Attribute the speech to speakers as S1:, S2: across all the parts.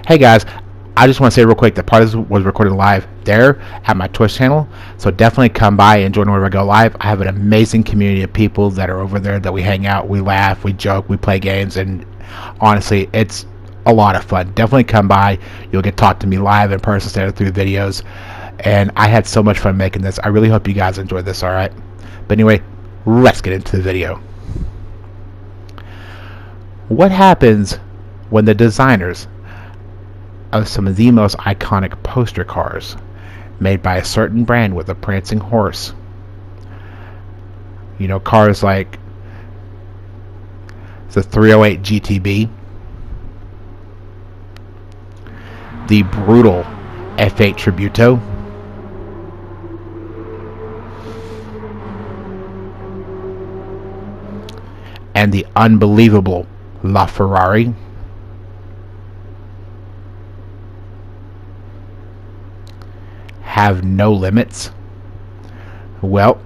S1: Hey guys, I just want to say real quick that part of this was recorded live there at my Twitch channel, so definitely come by and join whenever I go live. I have an amazing community of people that are over there that we hang out, we laugh, we joke, we play games, and honestly, it's a lot of fun. Definitely come by. You'll get to talk to me live in person instead of through videos, and I had so much fun making this. I really hope you guys enjoyed this, alright? But anyway, let's get into the video. What happens when the designers of some of the most iconic poster cars made by a certain brand with a prancing horse, you know, cars like the 308 GTB, the brutal F8 Tributo, and the unbelievable La Ferrari, have no limits? Well,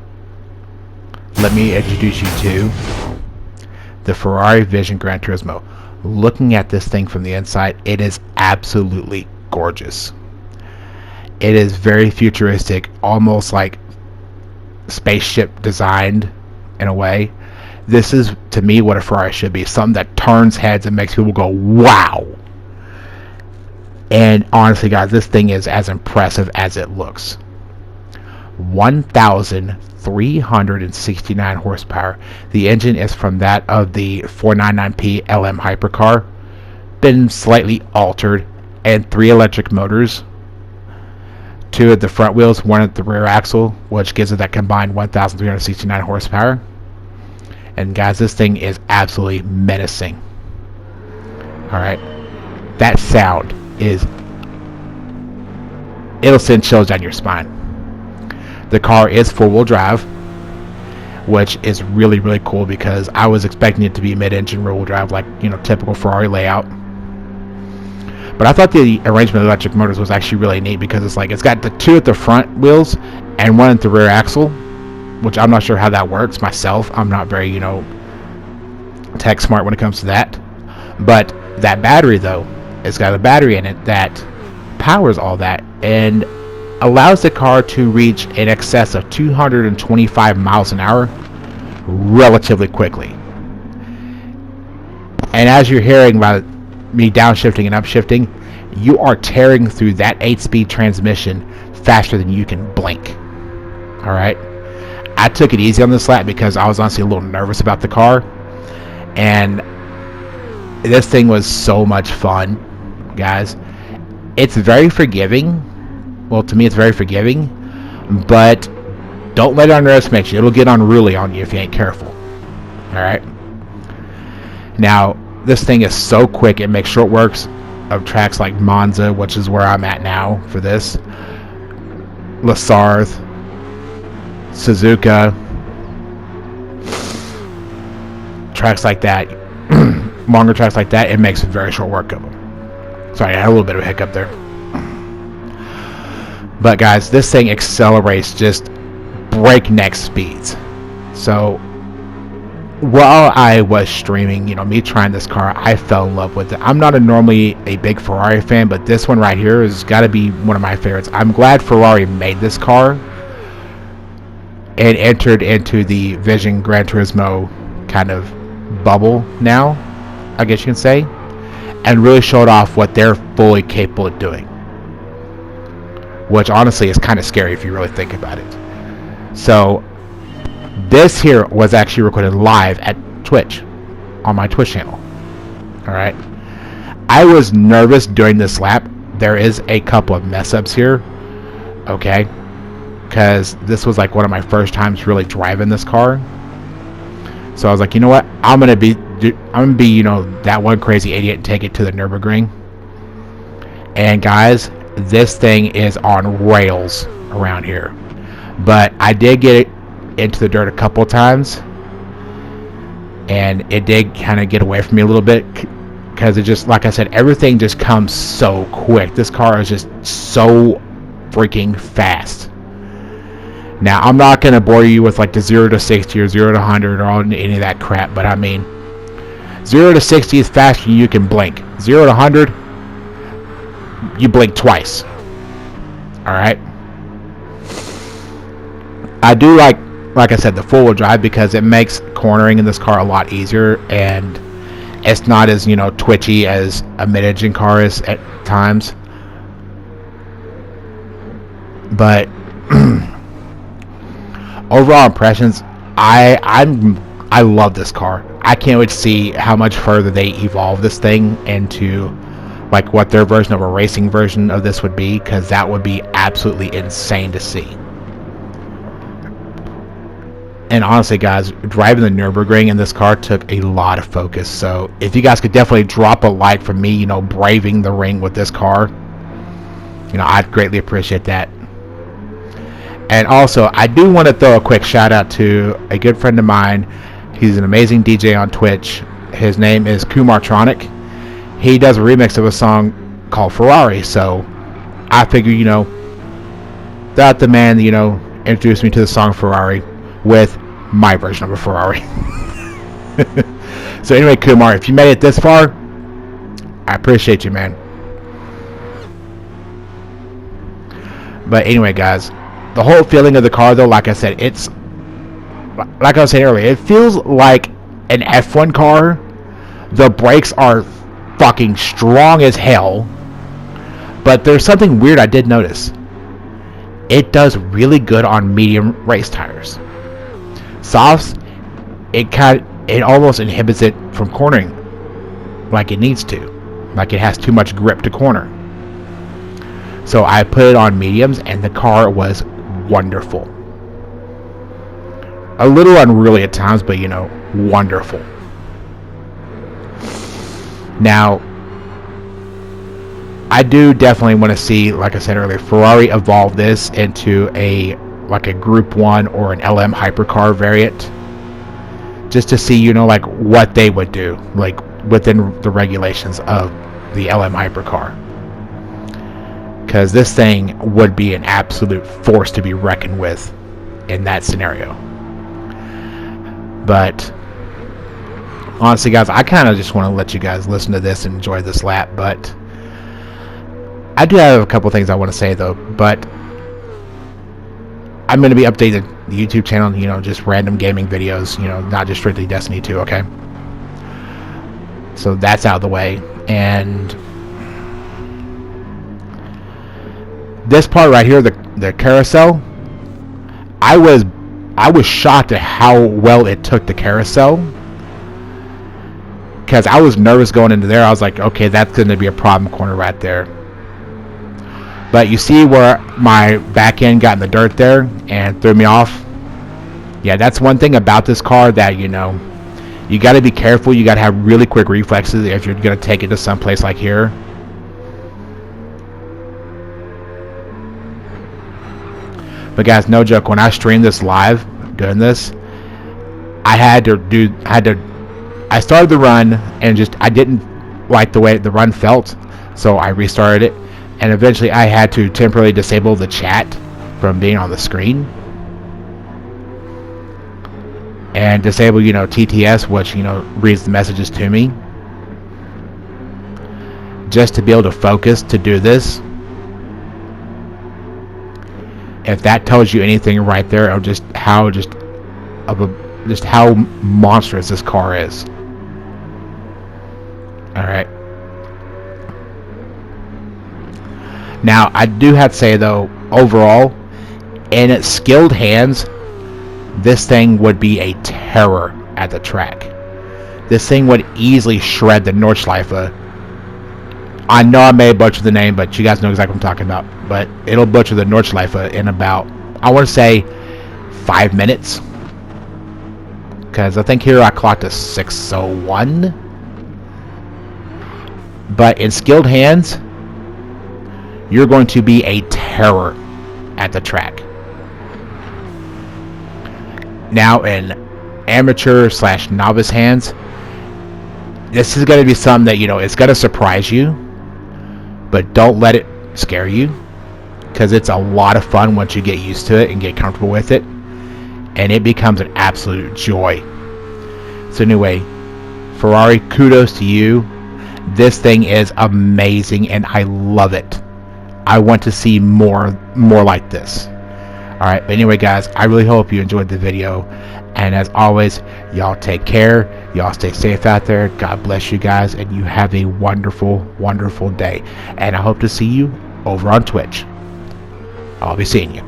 S1: let me introduce you to the Ferrari Vision Gran Turismo. Looking at this thing from the inside, it is absolutely gorgeous. It is very futuristic, almost like spaceship designed in a way. This is, to me, what a Ferrari should be. Something that turns heads and makes people go, wow. And honestly, guys, this thing is as impressive as it looks. 1,369 horsepower. The engine is from that of the 499P LM hypercar, been slightly altered, and 3 electric motors. 2 at the front wheels, 1 at the rear axle, which gives it that combined 1,369 horsepower. And guys, this thing is absolutely menacing. Alright, that sound is, it'll send chills down your spine. The car is 4-wheel drive, which is really, really cool because I was expecting it to be mid-engine rear-wheel drive, like, you know, typical Ferrari layout. But I thought the arrangement of electric motors was actually really neat because it's like, it's got the 2 at the front wheels and 1 at the rear axle, which I'm not sure how that works myself. I'm not very, you know, tech smart when it comes to that. But that battery, though, it's got a battery in it that powers all that and allows the car to reach in excess of 225 miles an hour relatively quickly. And as you're hearing about me downshifting and upshifting, you are tearing through that 8-speed transmission faster than you can blink. Alright? I took it easy on this lap because I was honestly a little nervous about the car. And this thing was so much fun, guys. It's very forgiving. Well, to me, it's very forgiving. But don't let it underestimate you. It'll get unruly on you if you ain't careful. Alright? Now, this thing is so quick. It makes short works of tracks like Monza, which is where I'm at now for this. Lasarth, Suzuka, tracks like that, longer tracks like that, it makes very short work of them. Sorry, I had a little bit of a hiccup there. But guys, this thing accelerates just breakneck speeds. So while I was streaming, you know, me trying this car, I fell in love with it. I'm not normally a big Ferrari fan, but this one right here has got to be one of my favorites. I'm glad Ferrari made this car and entered into the Vision Gran Turismo kind of bubble now, I guess you can say, and really showed off what they're fully capable of doing, which honestly is kind of scary if you really think about it. So this here was actually recorded live at Twitch, on my Twitch channel. Alright, I was nervous during this lap. There is a couple of mess ups here, okay, because this was like one of my first times really driving this car. So I was like, you know what, I'm gonna be, you know, that one crazy idiot and take it to the Nürburgring. And guys, this thing is on rails around here. But I did get it into the dirt a couple of times, and it did kind of get away from me a little bit because it just, like I said, everything just comes so quick. This car is just so freaking fast. Now, I'm not going to bore you with like the 0 to 60 or 0 to 100 or any of that crap, but I mean, 0 to 60 is faster than you can blink. 0 to 100, you blink twice. Alright? I do like I said, the four-wheel drive, because it makes cornering in this car a lot easier, and it's not as, twitchy as a mid-engine car is at times. But overall impressions, I love this car. I can't wait to see how much further they evolve this thing into, like, what their version of a racing version of this would be, because that would be absolutely insane to see. And honestly, guys, driving the Nürburgring in this car took a lot of focus. So if you guys could definitely drop a like for me, braving the ring with this car, I'd greatly appreciate that. And also, I do want to throw a quick shout out to a good friend of mine. He's an amazing DJ on Twitch. His name is Kumartronic. He does a remix of a song called Ferrari. So I figure, that the man, introduced me to the song Ferrari with my version of a Ferrari. So anyway, Kumar, if you made it this far, I appreciate you, man. But anyway, guys, the whole feeling of the car, though, like I said, it's like I was saying earlier, it feels like an F1 car. The brakes are fucking strong as hell, but there's something weird I did notice. It does really good on medium race tires. Softs, it almost inhibits it from cornering like it needs to, like it has too much grip to corner. So I put it on mediums, and the car was wonderful. A little unruly at times, but wonderful. Now, I do definitely want to see, like I said earlier, Ferrari evolve this into a Group 1 or an LM hypercar variant, just to see, like, what they would do, like, within the regulations of the LM hypercar. Because this thing would be an absolute force to be reckoned with in that scenario. But honestly, guys, I kind of just want to let you guys listen to this and enjoy this lap. But I do have a couple things I want to say, though. But I'm going to be updating the YouTube channel, just random gaming videos, not just strictly Destiny 2, okay? So that's out of the way. And this part right here, the carousel, I was shocked at how well it took the carousel, because I was nervous going into there. I was like, okay, that's going to be a problem corner right there. But you see where my back end got in the dirt there and threw me off? Yeah, that's one thing about this car that, you got to be careful. You got to have really quick reflexes if you're going to take it to some place like here. But guys, no joke, when I streamed this live doing this, I started the run and I didn't like the way the run felt, so I restarted it, and eventually I had to temporarily disable the chat from being on the screen and disable, TTS, which, reads the messages to me, just to be able to focus to do this. If that tells you anything right there, of just how monstrous this car is. All right. Now, I do have to say, though, overall, in its skilled hands, this thing would be a terror at the track. This thing would easily shred the Nordschleife. I know I may butcher the name, but you guys know exactly what I'm talking about. But it'll butcher the Nordschleife in about, I want to say, 5 minutes. Because I think here I clocked a 601. But in skilled hands, you're going to be a terror at the track. Now, in amateur/novice hands, this is going to be something that, it's going to surprise you. But don't let it scare you, because it's a lot of fun once you get used to it and get comfortable with it, and it becomes an absolute joy. So anyway, Ferrari, kudos to you. This thing is amazing, and I love it. I want to see more like this. Alright, but anyway guys, I really hope you enjoyed the video, and as always, y'all take care, y'all stay safe out there, God bless you guys, and you have a wonderful day, and I hope to see you over on Twitch. I'll be seeing you.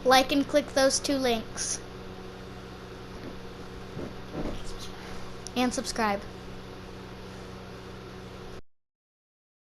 S2: Like and click those 2 links. And subscribe.